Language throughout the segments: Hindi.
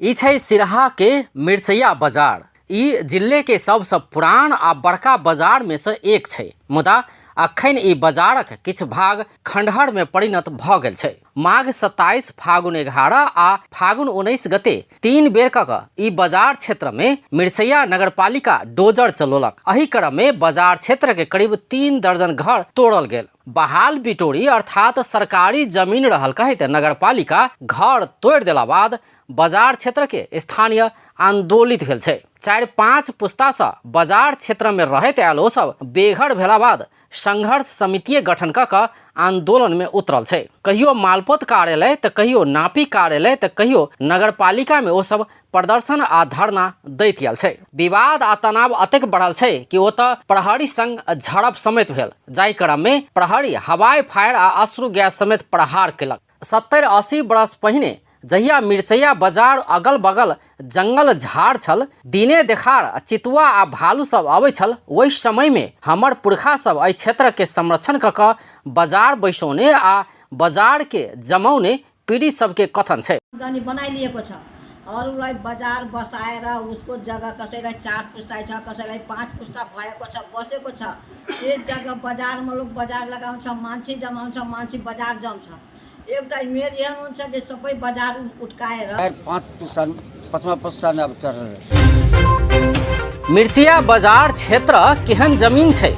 ई छै सिरहा के मिर्चैया बाजार। ई जिले के सबसे पुरान आ बड़का बाजार में से एक छै, मुदा अखन ई बाजारक किछु भाग खंडहर में परिणत भ गेल छै। माघ 27, फागुन 11 आ फागुन 19 गते 3 बेर क ई बाजार क्षेत्र में मिर्चैया नगरपालिका डोजर चलौलक। एही क्रम में बाजार क्षेत्र के करीब 3 दर्जन घर तोड़ल गेल। बहाल बिटोरी अर्थात सरकारी जमीन रहल कहैत नगरपालिका घर तोड़ देला बाद बाजार क्षेत्र के स्थानीय आंदोलित भेल छै। 4-5 पुस्ता से बाजार क्षेत्र में रहैत आयल ओ सब बेघर भेला बाद संघर्ष समिति गठन क आंदोलन में उतरल छै। कहियो मालपोत कार्यालय तो कहियो नापी कार्यालय तो कहियो नगरपालिका में ओ सब प्रदर्शन आ धरना दैत आयल छै। विवाद आ तनाव अतेक बढ़ल छै कि ओतऽ प्रहरी संग झड़प समेत भेल, जाहि क्रम में प्रहरी हवाई फायर आ अश्रु गैस समेत प्रहार केलक। 70-80 बरस पहिने जहिया मिर्चैया बाजार अगल बगल जंगल झाड़ छल, दिने देखार चितुआ आ भालू सब आबै छल, ओहि समय में हमर पुरखा सब एहि क्षेत्र के संरक्षण क बाजार बैसौने आ बाजार के जमौने पीढ़ी सबके कथन छै। बनाइलिएको छ और उसलाई बाजार बसाएर उसको जग्गा कसैलाई 4 पुस्ता छ, कसैलाई 5 पुस्ता भएको छ, बसेको छ। एक जग्गा बजारमा लोग बजार लगाउँछ, मान्छे जमाउँछ, मान्छे बजार जम्छ। एउटा मेयर यहाँ हुन्छ जे सबै बजार उठकाएर 5 पुस्ता 5वां पुस्ता में अब चल रहे। मिर्चैया बाजार क्षेत्र केहन जमीन छै?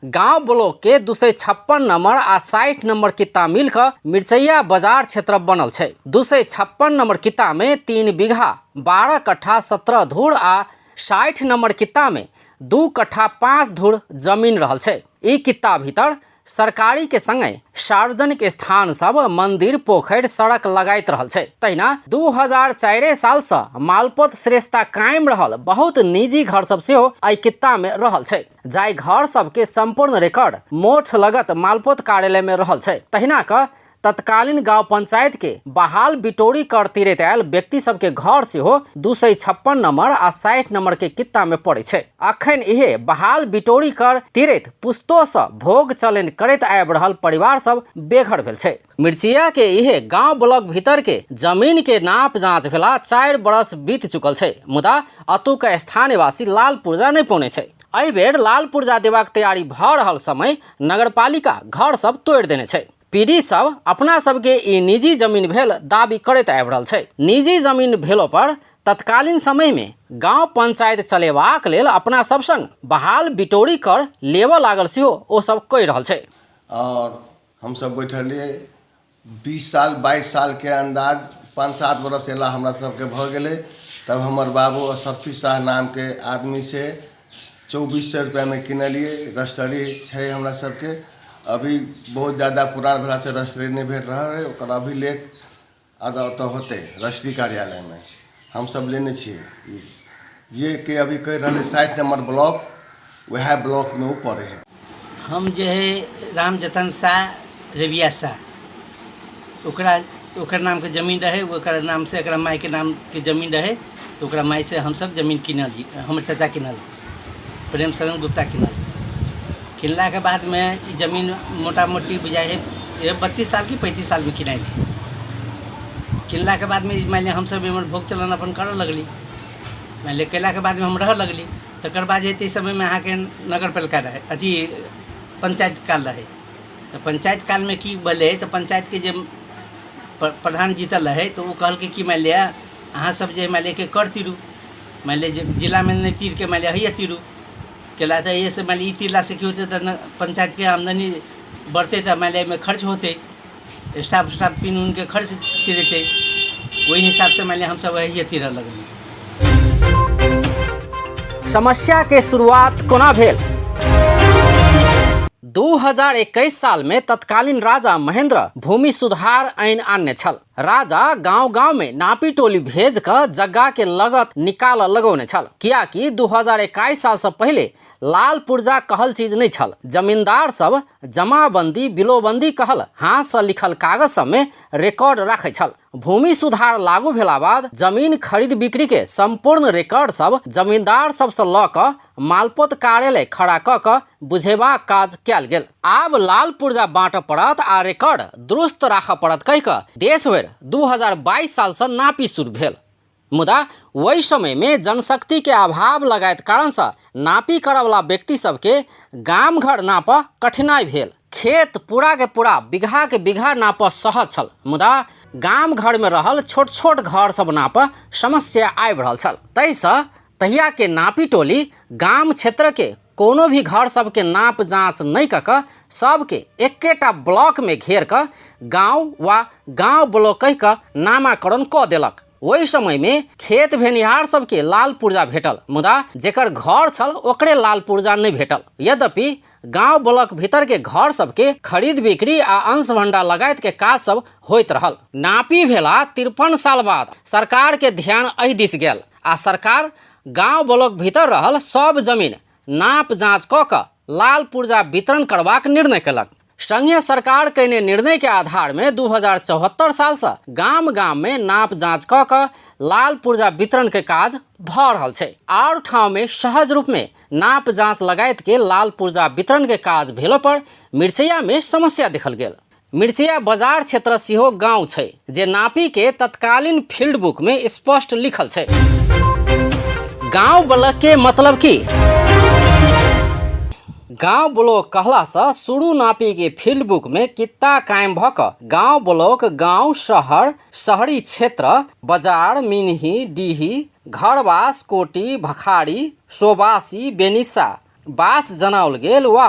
गांव ब्लॉक के 256 नंबर आ 60 नंबर किता मिलकर मिर्चैया बाजार क्षेत्र बनल छै। 256 नंबर किता में 3 बीघा 12 कट्ठा 17 धूर आ 60 नंबर किता में 2 कट्ठा 5 धूर जमीन रहल छै। ई किता भीतर सरकारी के संगे सार्वजनिक स्थान सब, मंदिर, पोखर, सड़क लगाइत रहल छै। तहिना 2004 साल से मालपोत श्रेष्ठता कायम रहल बहुत निजी घर सब सेहो एहि कित्ता में रहल छै, जाहि घर सब के संपूर्ण रिकॉर्ड मोठ लगत मालपोत कार्यालय में रहल छै। तहिना क तत्कालीन गांव पंचायत के बहाल बिटोरी कर तीरैत आयल व्यक्ति सब के घर सेहो 256 नंबर आ 60 नंबर के कित्ता में पड़े छै। अखन इहे बहाल बिटोरी कर तीरैत पुस्तो से भोग चलन करैत आबि रहल परिवार सब बेघर भेल छै। मिर्चैया के इहे गांव ब्लॉक भीतर के जमीन के नाप जांच भेला 4 बरस बीत चुकल छै, मुदा अतुक स्थानीयवासी लाल पुर्जा नहीं पौने छै। एहि बेर लाल पुर्जा देबाक तैयारी भ रहल समय नगरपालिका घर सब तोड़ देने छै। पीढ़ी सब अपना सबके ई निजी जमीन भेल दाबी करैत आबि रहल छै। निजी जमीन भेलो पर तत्कालीन समय में गांव पंचायत चलेबाक लेल अपना सब संग बहाल बिटोरी कर लेबऽ लागल सेहो ओ सब कहि रहल छै। और हम सब बैठलिए 20 साल 22 साल के अंदाज 5-7 बरस एला हमरा सबके भ गेलै। तब हमर बाबू असरफी शाह नाम के आदमी से 2400 रुपया में किनलिए। रजिस्ट्री छै हमरा सबके। अभी बहुत ज़्यादा पुरान भेला से रजिस्ट्री नहीं भेट रहा है, ओकर अभिलेख अदालत होते रजिस्ट्री कार्यालय में हम सब लेने छिए। ये के अभी कह रहे 60 नंबर ब्लॉक वह ब्लॉक में ऊपर है। हम जो है राम जतन शाह रेबिया शाह ओकर नाम के जमीन रहे, ओकर नाम से एक माई के नाम के जमीन रहे, तो ओकरा माई से हम सब जमीन किनल, हमर चाचा किनल, प्रेम शरण गुप्ता किनल। किनला के बाद में ये जमीन मोटा मोटी बुझाए है 32 साल की 35 साल में किनाई थी। किनला के बाद में मान लिया हम सब भोग चलन अपन कर लगली, मान लिया कैला के बाद में हम रह लगली। तकर बाद इस समय में अहाँ के नगर पालिका रहे, अथी पंचायत काल रहे। तो पंचायत काल में की बोले तो पंचायत के जो प्रधान जीतल रहे तो वो कहल कि मान लिया अहाँ सब जे मान लिया के कर तीरू, मान लिया जिला में नहीं तीर के मान लिया है तीरू केला था। ये से मान लिया तीरला से क्यों होते तो पंचायत के आमदनी बढ़ते तो मान लिया में खर्च होते, स्टाफ पिन उनके खर्च तीरते, वही हिसाब से मान लिया हम सब वही तीर लगल। समस्या के शुरुआत कोना भेल? 2021 साल में तत्कालीन राजा महेंद्र भूमि सुधार आइन आनने छल। राजा गांव गांव में नापी टोली भेज कर जगह के लागत निकाल लगौने छल, कियाकि 2021 साल से पहले लाल पुर्जा कहल चीज नहीं छल। जमींदार सब जमाबंदी बिलोबंदी कहल हाथ से लिखल कागज सब में रिकॉर्ड रखे छल। भूमि सुधार लागू भेला बाद जमीन खरीद बिक्री के संपूर्ण रिकॉर्ड सब जमींदार सब से ल क मालपोत कार्यालय खड़ा क बुझेबाक काज कयल गेल। आब लाल पुर्जा बाँट पड़त आ रिकॉर्ड दुरुस्त राख पड़त कहि क देश भर बेर 2022 साल से नापी शुरू भेल, मुदा वही समय में जनशक्ति के अभाव लगायत कारण से नापी करवला व्यक्ति सबके गाम घर नाप कठिनाई भेल। खेत पूरा के पूरा बीघा के बीघा नाप सहज छल, मुदा गाम घर में रहल छोट छोट घर सब नाप समस्या आबि रहल छल। तैसँ तहिया के नापी टोली गाम क्षेत्र के कोनो भी घर सबके नाप जांच नहीं कऽ सबके एकेटा ब्लॉक में घेर कर गांव वा गांव ब्लॉक कहि कऽ नामाकरण कऽ देलक। वही समय में खेत भेनिहार सबके लाल पुर्जा भेटल, मुदा जेकर घर छल ओकरे लाल पुर्जा नहीं भेटल। यद्यपि गांव ब्लॉक भीतर के घर सबके खरीद बिक्री आ अंश भंडार लगायत के काज सब होइत रहल। नापी भेला 53 साल बाद सरकार के ध्यान एहि दिस गेल आ सरकार गांव ब्लॉक भीतर रहल सब जमीन नाप जांच कऽ कऽ लाल पुर्जा वितरण करबाक निर्णय कयलक। संघीय सरकार कयने निर्णय के आधार में 2074 साल से गाम गाम में नाप जांच कऽ कऽ लाल पुर्जा वितरण के काज भऽ रहल छै। और ठाव में सहज रूप में नाप जांच लगायत के लाल पुर्जा वितरण के काज भेला पर मिर्चैया में समस्या देखल गेल। मिर्चैया बाजार क्षेत्र सेहो गांव छै जे नापी के तत्कालीन फील्ड बुक में स्पष्ट लिखल छै। गांव ब्लॉक के मतलब की? गांव ब्लॉक कहला से शुरू नापी के फील्ड बुक में कित्ता कायम भऽ कऽ गांव ब्लॉक गांव शहर शहरी क्षेत्र बाजार मिनही डीही घरवास कोटी भखाड़ी सोबासी बेनिसा बास जनाओल गेल वा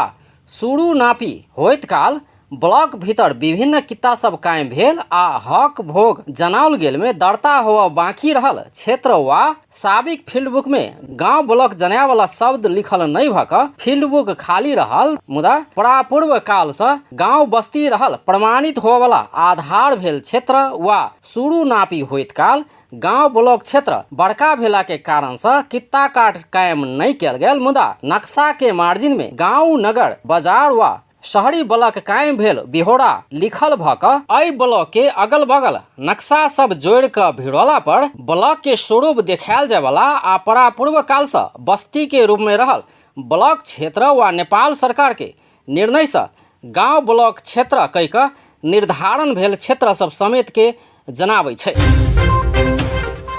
शुरू नापी होइत काल ब्लॉक भीतर विभिन्न कित्ता सब कायम भेल आ हक भोग जनाओल गेल में दर्ता हुआ बाकी रहल क्षेत्र वा साबिक फील्ड बुक में गांव ब्लॉक जनाया वाला शब्द लिखल नहीं भऽ कऽ फील्ड बुक खाली रहल, मुदा परापूर्व काल से गांव बस्ती रहल प्रमाणित होए वाला आधार भेल क्षेत्र वा शुरू नापी होइत काल गांव ब्लॉक क्षेत्र बड़का भेला के कारण से कित्ता काट कायम नहीं कयल गेल, मुदा नक्शा के मार्जिन में गांव नगर बाजार वा शहरी ब्लॉक कायम भेल बिहोरा लिखल भऽ कऽ एहि ब्लॉक के अगल बगल नक्शा सब जोड़ कऽ भिड़ला पर ब्लॉक के स्वरूप देखायल जाय वाला आ परापूर्व काल से बस्ती के रूप में रहल ब्लॉक क्षेत्र वा नेपाल सरकार के निर्णय से गांव ब्लॉक क्षेत्र कहि कऽ निर्धारण भेल क्षेत्र सब समेत के जनाबै छै।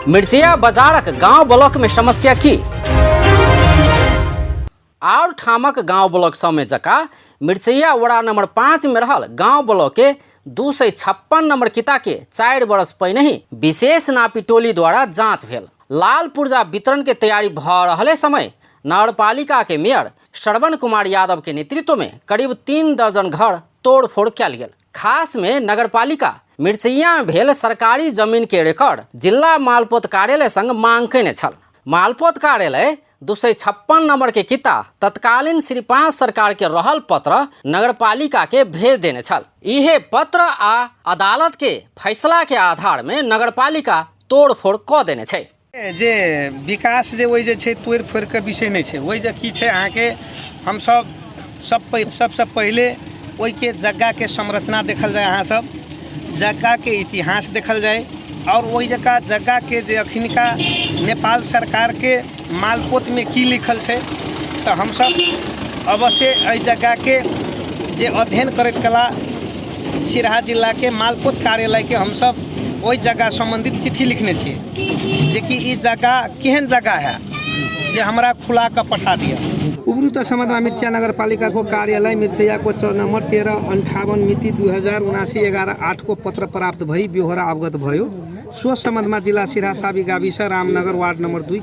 मिर्चैया बाजारक गांव ब्लॉक में समस्या की? और ठामक गांव ब्लॉक समय जका मिर्चैया वड़ा नंबर 5 में रहल गांव ब्लॉक के 256 नंबर किता के 4 वर्ष पहिने ही विशेष नापी टोली द्वारा जांच भेल। लाल पुर्जा वितरण के तैयारी भऽ रहले समय नगरपालिका के मेयर श्रवण कुमार यादव के नेतृत्व में करीब 3 दर्जन घर तोड़फोड़ कयल गेल। खास में नगरपालिका मिर्चैया में भेल सरकारी जमीन के रिकॉर्ड जिला मालपोत कार्यालय संग मांग कयने छल। मालपोत कार्यालय 256 नंबर के किता तत्कालीन श्री 5 सरकार के रहल पत्र नगरपालिका के भेज देने छल। इहे पत्र आ अदालत के फैसला के आधार में नगरपालिका तोड़फोड़ कऽ देने छै। जे विकास जे ओहि जे छै तोड़ फोड़ के विषय नहीं छै, ओहि जे की छै अहाँ के हम सबसे पहले ओहि के जगह के संरचना देखल जाए, अहाँ सब जगह के इतिहास देखल जाए और वही जगह के जे अखिनका नेपाल सरकार के मालपोत में की लिखल है तो हम सब अवश्य एहि जगह के जे अध्ययन करैत कला सिराहा जिला के मालपोत कार्यालय के हम सब वही जगह संबंधित चिट्ठी लिखने छिए जे कि ई जगह केहन जगह है जे हमरा खुला कर पठा दिया। उपरोक्त संबंधमा मिर्चैया नगरपालिका को कार्यालय मिर्चैया को नंबर 1358 मिति 2079/11/8 को पत्र प्राप्त भई बिहोरा अवगत भयो। सो संबंधमा जिला सिराहा साबी गाविस रामनगर वार्ड नंबर 2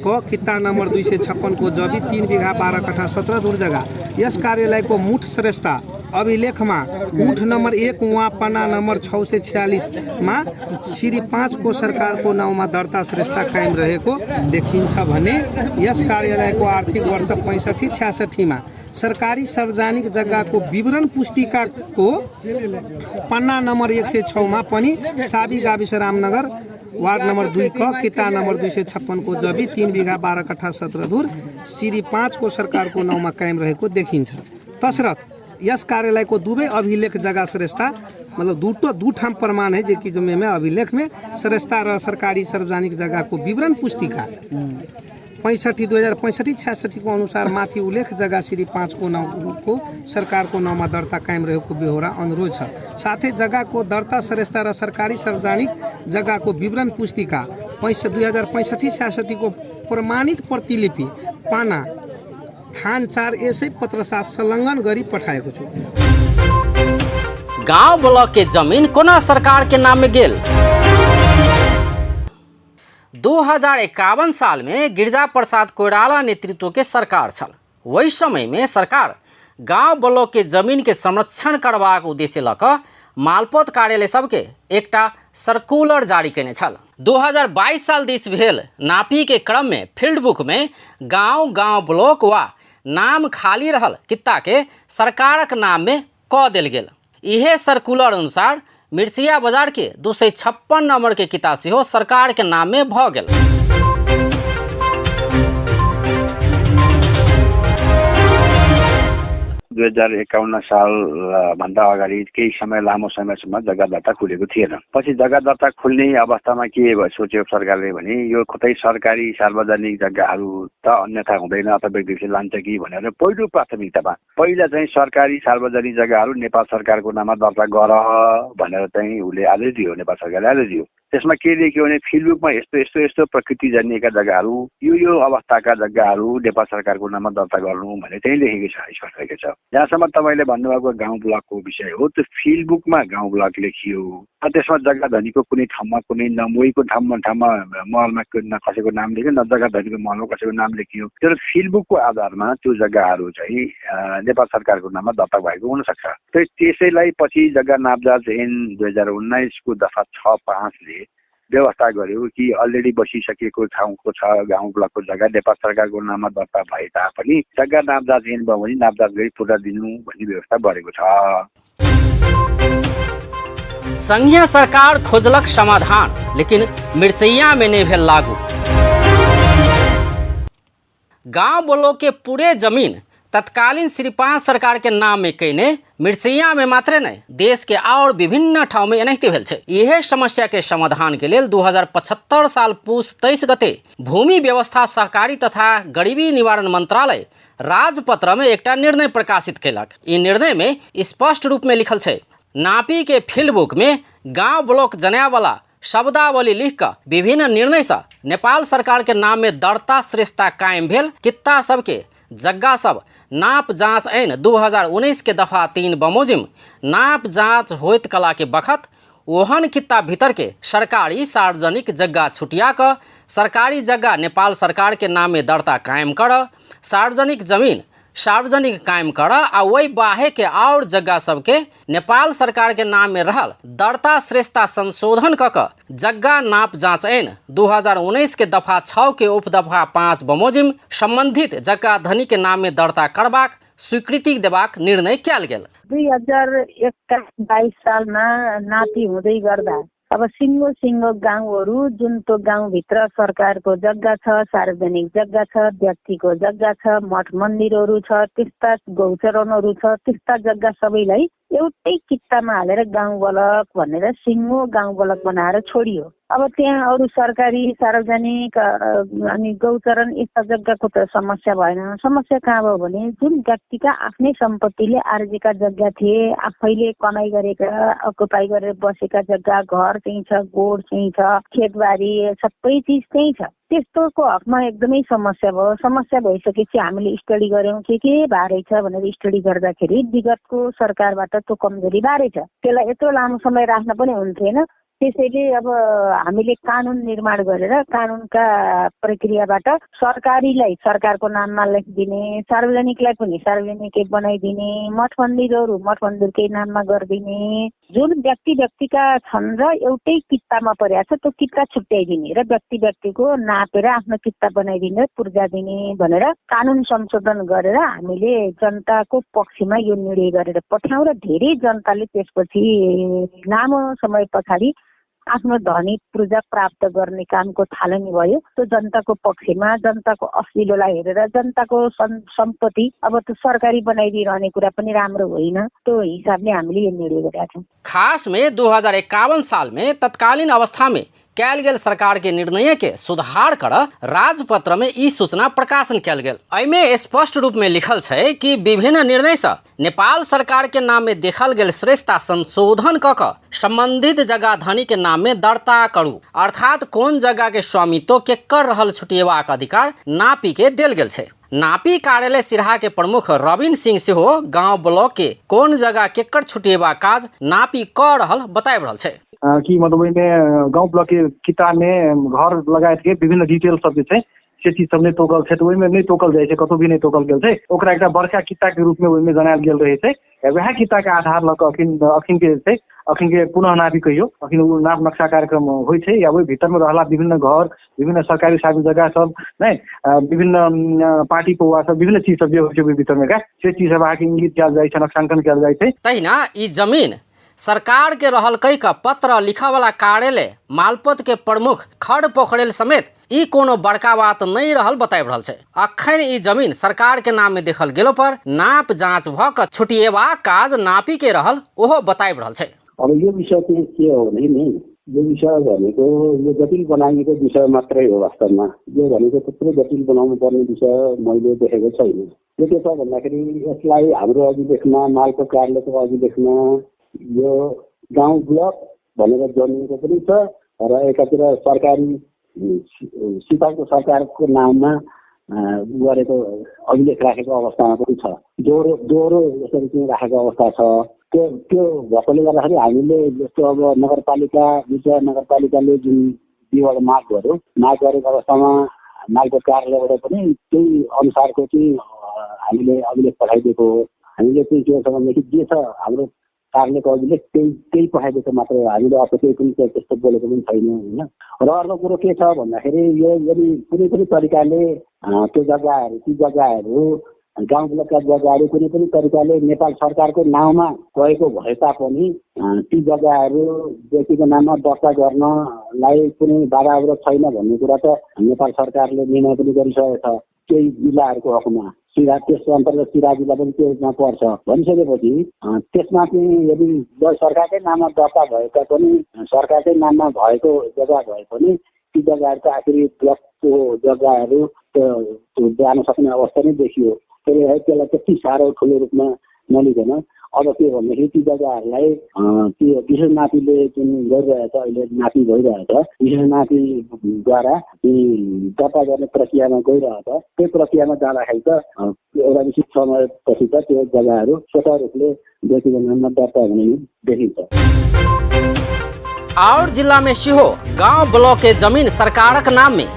को किता नंबर 256 को जबी 3 बीघा 12 कट्ठा 17 धुर जगह यस कार्यालय को मुठ श्रेष्ठता अभिलेख में मुठ नंबर 1 वहाँ पन्ना नंबर 6 से 46 में श्री 5 को सरकार को नाम में दर्ता श्रेष्ठता कायम रहेको देखिन्छ भने यस कार्यालय को आर्थिक वर्ष 65-66 में सरकारी सार्वजनिक जगह को विवरण पुस्तिका को पन्ना नंबर 106 में पनि साबी गाविस रामनगर वार्ड नंबर 2 का किता नंबर 256 को जबी 3 बीघा 12 कट्ठा 17 धुर श्री 5 को सरकार को नाम में कायम रहेको देखिन्छ। तसरत यस कार्यालय को दुवै अभिलेख जगह श्रेष्ठता मतलब दू ठाम प्रमाण है जे कि जमे में अभिलेख में श्रेष्ठता र सरकारी सार्वजनिक जगह को विवरण पुस्तिका 2065-66 को अनुसार माथि उल्लेख जग्गा श्री 5 को नाउँको सरकारको नाउँमा दर्ता कायम रहेको बेहोरा अनुरोध छ। साथै जग्गाको दर्ता सरेस्ता र सरकारी सार्वजनिक जग्गाको विवरण पुस्तिका 2065-66 को प्रमाणित प्रतिलिपि पाना थान 4 यसै पत्र साथ संलग्न गरी पठाएको छु। गांव ब्लॉक के जमीन कोना सरकार के नाम में गेल। 2051 साल में गिरिजा प्रसाद कोइराला नेतृत्व के सरकार छल। वही समय में सरकार गांव ब्लॉक के जमीन के संरक्षण करबाक उद्देश्य लऽ कऽ मालपोत कार्यालय सबके एकटा सर्कुलर जारी केने छल। 2022 साल दिस भेल नापी के क्रम में फील्ड बुक में गांव ब्लॉक वा नाम खाली रहल कित्ता के सरकारक नाम में कऽ देल गेल। इहे सर्कुलर अनुसार मिर्चिया बाजार के 256 नंबर के किता सेहो सरकार के नाम में भ गेल। 2051 साल भन्दा अगाडि केही समय लामो समयसम्म जग्गा दर्ता खुलेको थिएन। पछि जग्गा दर्ता खुल्ने अवस्थामा के सोच्यो सरकारले भने यो कतै सरकारी सार्वजनिक जग्गाहरू त अन्यथा हुँदैन अथवा व्यक्तिले लान्छ कि भनेर पहिलो प्राथमिकतामा पहिला चाहिँ सरकारी सार्वजनिक जग्गाहरू नेपाल सरकारको नाममा दर्ता गर भनेर चाहिँ उसले आदेश दियो, नेपाल सरकारले आदेश दियो। त्यसमा के लेख्यो भने फिल्डबुकमा यस्तो प्रकृति जन्मिएका जग्गाहरू यो अवस्थाका जग्गाहरू नेपाल सरकारको नाममा दर्ता गर्नु भनेर त्यही लेखेको छ, स्पष्ट लेखेको छ। जहाँसम्म तपाईँले भन्नुभएको गाउँ ब्लकको विषय हो, त्यो फिल्डबुकमा गाउँ ब्लक लेखियो। त्यसमा जग्गा धनीको कुनै ठाउँमा कुनै नमोहीको ठाउँमा महलमा कसैको नाम लेख्यो, न जग्गा धनीको महलमा कसैको नाम लेखियो। तर फिल्डबुकको आधारमा त्यो जग्गाहरू चाहिँ नेपाल सरकारको नाममा दर्ता भएको हुनसक्छ। त्यसैलाई पछि जग्गा नापजाँच ऐन 2019 को दफा 6(5) व्यवस्था गर्यो कि अलरेडी बसिसकेको ठाउँको छ गाउँ ब्लकको जग्गा नेपाल सरकारको नाममा दर्ता भए तापनि जग्गा नापजाँच ऐन भयो भने नापजाँच गरी पुरा दिनु भन्ने व्यवस्था गरेको छ। संघीय सरकार खोजलक समाधान, लेकिन मिर्चैया में नहीं भेल लागू। गांव ब्लॉक के पूरे जमीन तत्कालीन श्री 5 सरकार के नाम में कईने मिर्चैया में मात्र नहीं देश के और विभिन्न ठाउँ में एनाहिते भेल छै। यह समस्या के समाधान के लेल 2075 साल पूस 23 गते भूमि व्यवस्था सहकारी तथा गरीबी निवारण मंत्रालय राजपत्र में एकटा निर्णय प्रकाशित कैलक। ई निर्णय में स्पष्ट रूप में लिखल छै, नापी के फील्ड बुक में गांव ब्लॉक जनाया वाला शब्दावली लिख कर विभिन्न निर्णय से नेपाल सरकार के नाम में दर्ता श्रेष्ठता कायम भेल कित्ता सबके जग्गा सब नाप जांच ऐन 2019 के दफा 3 बमोजिम नाप जांच होइत कला के बखत ओहन कित्ता भीतर के सरकारी सार्वजनिक जग्गा छुटिया कर सरकारी जग्गा नेपाल सरकार के नाम में दर्ता कायम कर, सार्वजनिक जमीन सार्वजनिक कायम कर आ वही बाहे के और जग्गा सबके नेपाल सरकार के नाम में रहल दर्ता श्रेष्ठता संशोधन क जग्गा नाप जांच ऐन 2019 के दफा 6 के उपदफा 5 बमोजिम संबंधित जग्गा धनी के नाम में दर्ता करबाक स्वीकृति देबाक निर्णय कयल गेल। 2021-22 सालमा नापी हुँदै गर्दा अब सिङ्गो गाउँहरू जुन त्यो गाउँभित्र सरकारको जग्गा छ, सार्वजनिक जग्गा छ, व्यक्तिको जग्गा छ, मठ मन्दिरहरू छ, त्यस्ता गौचरणहरू छ, त्यस्ता जग्गा सबैलाई एउटै कित्तामा हालेर गाउँ ब्लक भनेर सिङ्गो गाउँ ब्लक बनाएर छोडियो। अब त्यहाँ अरू सरकारी सार्वजनिक अनि गौचरण यस्ता जग्गाको त समस्या भएन। समस्या कहाँ भयो भने जुन व्यक्तिका आफ्नै सम्पत्तिले आर्जेका जग्गा थिए, आफैले कमाइ गरेका अकुपाई गरेर बसेका जग्गा, घर चाहिँ छ, गोड चाहिँ छ, खेतबारी सबै चिज त्यही छ, त्यस्तोको हकमा एकदमै समस्या भयो। समस्या भइसकेपछि हामीले स्टडी गऱ्यौँ के बारेछ भनेर स्टडी गर्दाखेरि विगतको सरकारबाट त्यो कमजोरी बारेछ। त्यसलाई यत्रो लामो समय राख्न पनि हुन्थेन। त्यसैले अब हामीले कानुन निर्माण गरेर कानुनका प्रक्रियाबाट सरकारीलाई सरकारको नाममा लेखिदिने, सार्वजनिकलाई पनि सार्वजनिक बनाइदिने, मठ मन्दिरकै नाममा गरिदिने, जुन व्यक्तिका छन् र एउटै कित्तामा परेको छ त्यो कित्ता छुट्याइदिने र व्यक्तिको नापेर आफ्नो कित्ता बनाइदिने, पूर्जा दिने भनेर कानुन संशोधन गरेर हामीले जनताको पक्षमा यो निर्णय गरेर पठाउँ र धेरै जनताले त्यसपछि लामो समय पछाडि आफ्नो धनी पूर्जा प्राप्त गर्ने कामको थालनी भयो। त्यो जनताको पक्षमा जनताको असिलोलाई हेरेर जनताको सम्पत्ति अब त्यो सरकारी बनाइदिइरहने कुरा पनि राम्रो होइन। त्यो हिसाबले हामीले यो निर्णय गरेका छौँ। खास में 2051 साल में तत्कालीन अवस्था में कैल गेल सरकार के निर्णय के सुधार कर राजपत्र में ई सूचना प्रकाशन कैल गेल। एहिमे स्पष्ट रूप में लिखल छै कि विभिन्न निर्णय से नेपाल सरकार के नाम में देखल गेल श्रेष्ठता संशोधन क संबंधित जगह धनी के नाम में दर्ता करू, अर्थात कोन जगह के स्वामित्व के कर रहल छुटिएबाक अधिकार नापी के देल गेल छै। नापी कार्यालय सिराहा के प्रमुख रविन सिंह सेहो गांव ब्लॉक के कोन जगह केकर छुटिएबाक काज नापी क रहल बताइब रहल छै कि मतलब ओहिमे गांव ब्लॉक के किता में घर लगायत के विभिन्न डिटेल सब जे छै से चीज सब नहीं तोकल छै, तो ओहिमे नहीं तोकल जाइ छै, कतौ भी नहीं तोकल गेल छै। ओकरा एकटा बड़का किता के रूप में ओहिमे जनायल गेल रहे छै। वएह किता के आधार ल क अखिन के पुनः नापी कहियो अखिन वो नाप नक्शा कार्यक्रम होइ छै या ओहि भीतर में रहला विभिन्न घर, विभिन्न सरकारी सार्वजनिक जगह सब नहीं, विभिन्न पार्टी पौवा सब, विभिन्न चीज सब जे होइ छै भीतर में का से चीज सब आके इंगित कयल जाइ छै, नक्शांकन कयल जाइ छै। तहिना ई जमीन सरकार के रहल कई का पत्र लिखा वाला कार्यालय मालपोत के प्रमुख खड़ पोखरेल समेत ई कोनो बड़का बात नहीं रहल बताइब रहल छै। अखन ई जमीन सरकार के नाम में देखल गेलो पर नाप जांच भ क छुटिएबा काज नापी के रहल ओहो बताइब रहल छै। अब यो विषय चाहिँ के हो भने नि यो विषय भनेको यो जटिल बनाइएको विषय मात्रै हो। वास्तवमा यो भनेको त्यत्रो जटिल बनाउनु पर्ने विषय मैले देखेको छैन। यो के छ भन्दाखेरि यसलाई हाम्रो अभिलेखमा मालपोत कार्यालयको अभिलेखमा यो गाउँ ब्लक भनेर जन्मिएको पनि छ र एकातिर सरकारी सिपाहीको सरकारको नाममा गरेको अभिलेख राखेको अवस्थामा पनि छ। दोहोरो यसरी चाहिँ राखेको अवस्था छ। त्यो भएकोले गर्दाखेरि हामीले जस्तो अब नगरपालिका विजय नगरपालिकाले जुन दुईवटा माग गरेको अवस्थामा मालपोत कार्यालयबाट पनि त्यही अनुसारको चाहिँ हामीले अभिलेख पठाइदिएको हो। हामीले चाहिँ के छ भनेदेखि जे छ हाम्रो कार्यालयको अभिलेख त्यही पठाइदिएको मात्र हो। हामीले अर्को केही पनि त्यस्तो बोलेको पनि छैन होइन। र अर्को कुरो के छ भन्दाखेरि यो यदि कुनै पनि तरिकाले त्यो जग्गाहरू गाउँ ब्लकका जग्गाहरू कुनै पनि तरिकाले नेपाल सरकारको नाउँमा गएको भए तापनि ती जग्गाहरू व्यक्तिको नाममा दर्ता गर्नलाई कुनै बाधा अवरोध छैन भन्ने कुरा त नेपाल सरकारले निर्णय पनि गरिसकेको छ। केही जिल्लाहरूको हकमा सिरा त्यस अन्तर्गत सिरा जिल्ला पनि त्यसमा पर्छ भनिसकेपछि त्यसमा चाहिँ यदि सरकारकै नाममा दर्ता भएका पनि सरकारकै नाममा भएको जग्गा भए पनि ती जग्गाहरूको आखिरी ब्लकको जग्गाहरू जान सक्ने अवस्था नै देखियो। त्यसलाई त्यति साह्रो ठुलो रूपमा नलिकन अब के भन्दाखेरि ती जग्गाहरूलाई त्यो विशेष नापीले जुन गरिरहेछ अहिले नापी भइरहेछ, विशेष नापीद्वारा दर्ता गर्ने प्रक्रियामा गइरहेछ। त्यो प्रक्रियामा जाँदाखेरि त एउटा निश्चित समयपछि त त्यो जग्गाहरू स्वतः रूपले व्यक्तिगत नाममा दर्ता हुने देखिन्छ। और जिला में सिहो गांव ब्लॉक के जमीन सरकारक नाम में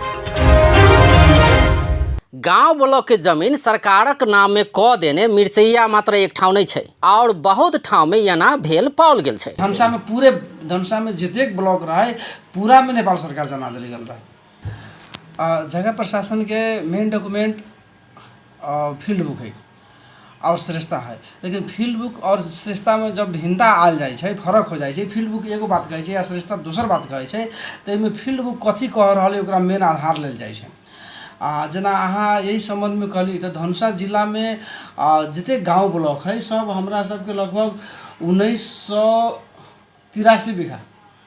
नाम में क देने मिर्चैया मात्र एक ठाउँ नहीं छै और बहुत ठाउँ में एना भेल पाओल गेल छै। धनुषा में पूरे धनुषा में जतेक ब्लॉक रहे पूरा में नेपाल सरकार जना देल गेल रहे। जगह प्रशासन के मेन डॉक्यूमेंट फील्ड बुक है और श्रेष्ठता है, लेकिन फील्ड बुक और श्रेष्ठता में जब भिन्नता आल जाए छै, फरक हो जाए छै। फील्ड बुक एगो बात कहै छै या श्रेष्ठता दोसर बात कहै छै। तो एहिमे फील्ड बुक कथी कह रहल है ओकरा मेन आधार लेल जाए छै। जना अहाँ यही संबंध में कहली तो धनुषा जिला में जते गांव ब्लॉक है सब हमरा सबके लगभग 1983 बीघा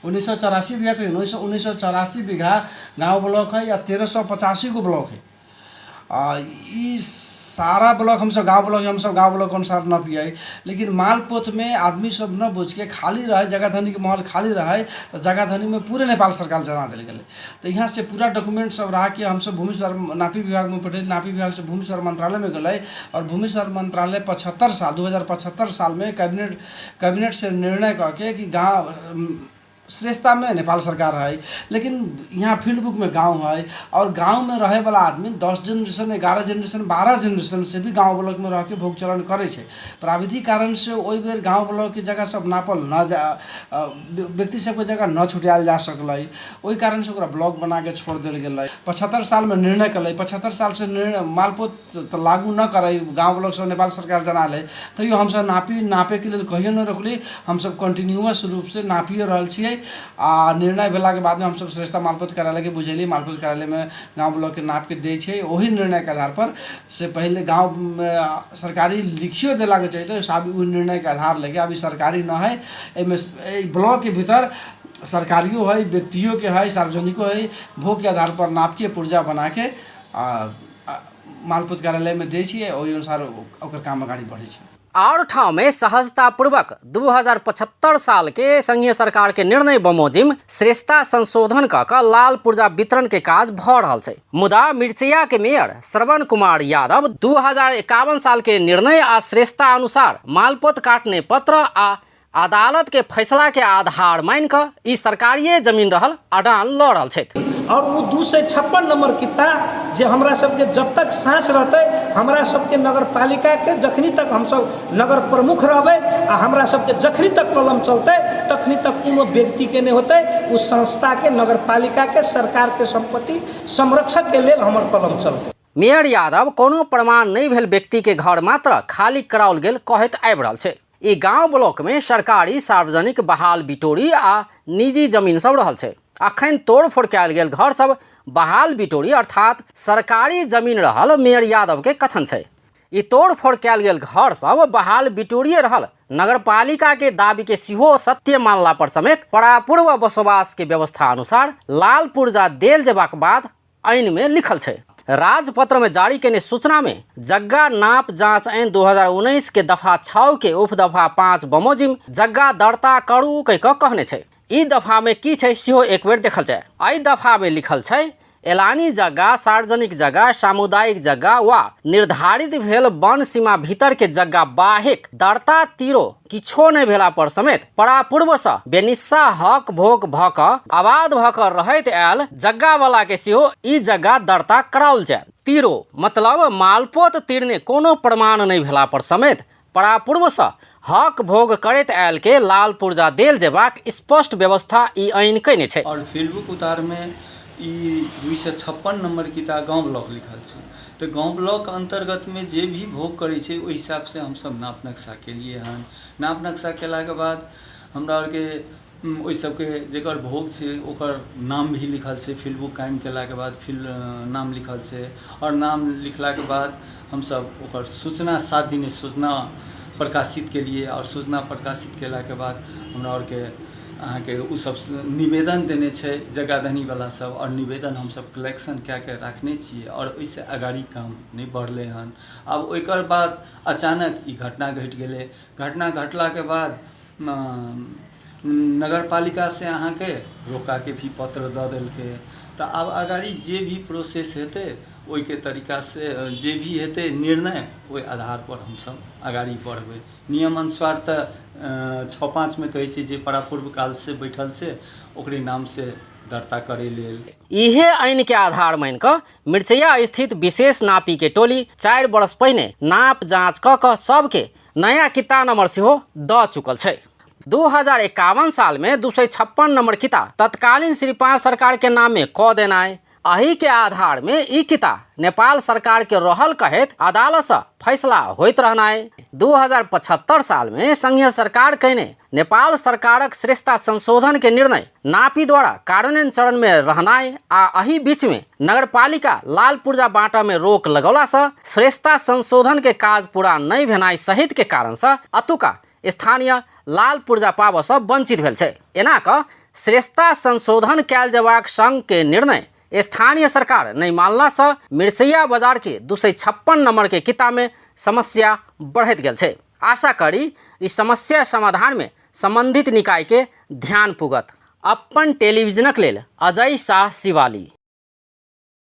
1984 बीघा के 1984 बीघा गांव ब्लॉक है या 1385 को ब्लॉक है। सारा ब्लॉक हम सब गांव ब्लॉक अनुसार न पिए, लेकिन मालपोत में आदमी सब न बुझ के खाली रहे, जगह धनी के महल खाली रहे तो जगह धनी में पूरे नेपाल सरकार जना दिल गए। तो यहाँ से पूरा डॉक्यूमेंट सब रहा कि हम सब भूमि सुधार नापी विभाग में पठे, नापी विभाग से भूमि सुधार मंत्रालय में गए और भूमि सुधार मंत्रालय 2075 साल में कैबिनेट से निर्णय करके कि गाँव श्रेष्ठता में नेपाल सरकार है, लेकिन यहाँ फील्ड बुक में गांव है और गांव में रहे वाला आदमी 10 जनरेशन 11 जनरेशन 12 जनरेशन से भी गांव ब्लॉक में रह के भोग चलन करे छे। प्राविधिक कारण से ओहि बेर गांव ब्लॉक की जगह सब नापल न जा व्यक्ति सबके जगह न छुटायल जा सकल, ओहि कारण से ओकरा ब्लॉक बना के छोड़ दिल गेल। 75 साल में निर्णय कल, 75 साल से निर्णय मालपोत तो लागू न करे गाँव ब्लॉक सब नेपाल सरकार जना ले, तैयो हम सब नापे के लिए कहियो न रखली। हम सब कंटिन्यूअस रूप से नापिए रहल छियै। निर्णय भेला के बाद में हम सब श्रेष्ठता मालपोत कार्यालय के बुझेली, मालपोत कार्यालय में गांव ब्लॉक के नाप के दे छे। वही निर्णय के आधार पर से पहले गांव में सरकारी लिखियो देला के चाहिए, तो अभी वो निर्णय के आधार लेके अभी सरकारी न है। ब्लॉक के भीतर सरकारियों है, व्यक्तियों के है, सार्वजनिकों है, भोग के आधार पर नाप के पुर्जा बना के मालपोत कार्यालय में दै छियै, ओहि अनुसार ओकर काम अगाडि बढ़ै छै। और ठाव में सहजतापूर्वक 2075 साल के संघीय सरकार के निर्णय बमोजिम श्रेष्ठता संशोधन क लाल पुर्जा वितरण के काज भ रहल छै। मुदा मिर्चैया के मेयर श्रवण कुमार यादव 2051 साल के निर्णय आ श्रेष्ठता अनुसार मालपोत काटने पत्र आ अदालत के फैसला के आधार मान क ई सरकारिये जमीन रहल अडान लड़ रहल छथि। और वो 256 नंबर किता जे हमरा सबके जब तक सांस रहते, हमरा सबके नगर पालिका के जखनी तक हम सब नगर प्रमुख रहबै आ हमरा सबके जखनी तक कलम चलते तखनी तक कोनो व्यक्ति के नहीं होते, उस संस्था के, नगर पालिका के, सरकार के संपत्ति संरक्षक के लेल हमर कलम चलते। मेयर यादव कोनो प्रमाण नहीं भेल व्यक्ति के घर मात्र खाली कराओल गेल कहैत आबि रहल छै। ई गांव ब्लॉक में सरकारी, सार्वजनिक, बहाल बिटोरी आ निजी जमीन सब रहल छै। अखन तोड़फोड़ कयल गेल घर सब बहाल बिटोरी अर्थात सरकारी जमीन रहल मेयर यादव के कथन छै। ई तोड़फोड़ कयल गेल घर सब बहाल बिटोरिये रहल नगरपालिका के दाबी के सेहो सत्य मानला पर समेत परापूर्व बसोबास के व्यवस्था अनुसार लाल पुर्जा देल जेबाक बाद आइन में लिखल छै। राजपत्र में जारी केने सूचना में जग्गा नाप जांच ऐन 2019 के दफा 6 के उप दफा 5 बमोजिम जग्गा दर्ता करू कह कहने छै। ई दफा में की छै सेहो एक बेर देखल जाय। एहि दफा में लिखल छै एलानी जगह, सार्वजनिक जगह, सामुदायिक जगह वा निर्धारित भेल वन सीमा भीतर के जगह बाहेक दर्ता तीरो किछो नहीं भेला पर समेत परापूर्व से बेनिस्सा हक भोग भ क आबाद भ क रहैत आयल जगह वाला के सेहो ई जगह दर्ता कराओल जाय। तीरो मतलब मालपोत तीरने कोनो प्रमाण नहीं भेला पर समेत परापूर्व से हक भोग करैत आयल के लाल पुर्जा देल जेबाक स्पष्ट व्यवस्था ई आइन कयने छै। और फील्ड उतार में ई 256 नंबर किता गांव ब्लॉक लिखल छै। तो गांव ब्लॉक अंतर्गत में जे भी भोग करे छै ओहि हिसाब से हम सब नाप नक्शा के लिए हन। नाप नक्शा केला के बाद हमरा और के ओहि सबके जेकर भोग छै ओकर नाम भी लिखल छै। फील्ड बुक कायम केला के बाद फील्ड नाम लिखल छै और नाम लिखला के बाद हम सब ओकर सूचना 7 दिन सूचना प्रकाशित के लिए और सूचना प्रकाशित केला के बाद हमरा और के अहाँ के उ सब निवेदन देने छै जगहधनी वाला सब, और निवेदन हम सब कलेक्शन क्या के रखने छिए और ओइसे अगाड़ी काम नहीं बढ़ले हन। अब ओकर बाद अचानक ई घटना घट गेलै। घटना घटला के बाद नगर पालिका से अहाँ के रोका के भी पत्र द देलकै। तो अब अगाड़ी जे भी प्रोसेस हेतै ओहि के तरीका से जे भी हेतै निर्णय ओहि आधार पर हम सब अगाड़ी बढ़बै। नियम अनुसार तो 6-5 में कहै छै जे परापूर्व काल से बैठल छै ओकरे नाम से दर्ता करे लेल। इहे आइन के आधार मान क मिर्चैया स्थित विशेष नापी के टोली 4 वर्ष पहिने नाप जांच क सबके नया किता नंबर सेहो द चुकल छै। 2051 साल में 256 नंबर किता तत्कालीन श्री 5 सरकार के नाम में क देनाय, अही के आधार में ई किता नेपाल सरकार के रहल कहेत अदालत से फैसला होइत रहनाय। 2075 साल में संघीय सरकार कहने नेपाल सरकारक श्रेष्ठता संशोधन के निर्णय नापी द्वारा कार्यान्वयन चरण में रहनाय आ अही बीच में नगरपालिका लाल पुर्जा बाँटा में रोक लगौला से श्रेष्ठता संशोधन के काज पूरा नहीं भेनाय सहित के कारण से अतुका स्थानीय लाल पुर्जा पाब से वंचित भेल छै। एना क श्रेष्ठता संशोधन कयल जेबाक संघ के निर्णय स्थानीय सरकार नहीं मानला से मिर्चैया बाजार के 256 नंबर के किता में समस्या बढ़त गेल छै। आशा करी इस समस्या समाधान में संबंधित निकाय के ध्यान पुगत। अपन टेलीविजनक लेल अजय शाह शिवाली।